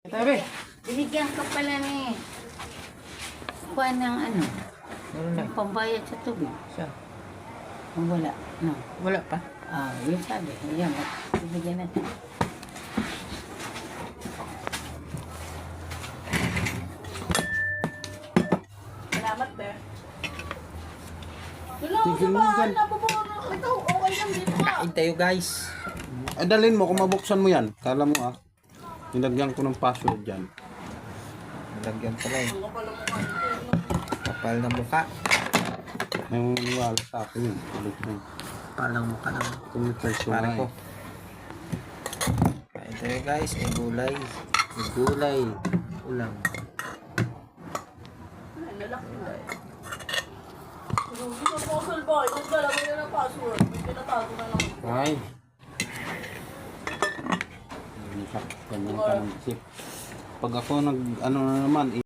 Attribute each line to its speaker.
Speaker 1: Tabi.
Speaker 2: Binigyan ka pala ni kuha ng ano,
Speaker 1: Ano na?
Speaker 2: yung pambayad sa tubig.
Speaker 1: Siya.
Speaker 2: Ang wala, no?
Speaker 1: Wala pa.
Speaker 2: Yun sabi. Ayan, bibigyan natin.
Speaker 3: Salamat, Be.
Speaker 1: Tigil mo dyan.
Speaker 3: Ito, okay lang dito.
Speaker 1: Kain tayo guys.
Speaker 4: Ay, dalhin mo kung mabuksan mo yan. Kala mo nilagyan ko ng password dyan.
Speaker 1: Nalagyan pala eh. Kapal na mukha.
Speaker 4: May maniwala sa akin yun. Ulit mo.
Speaker 1: Kapal ng mukha ng
Speaker 4: Tumipers ko
Speaker 1: pare
Speaker 4: nga
Speaker 1: ko.
Speaker 4: eh.
Speaker 1: Kain tayo guys. May gulay. May gulay. Ulam.
Speaker 3: Ay, lalaki na eh. Gusto ko salbay. Kung dalawa na ng password, may pinatago na lang.
Speaker 4: Ay. Ganyan ka ng isip. Pag ako ano na naman,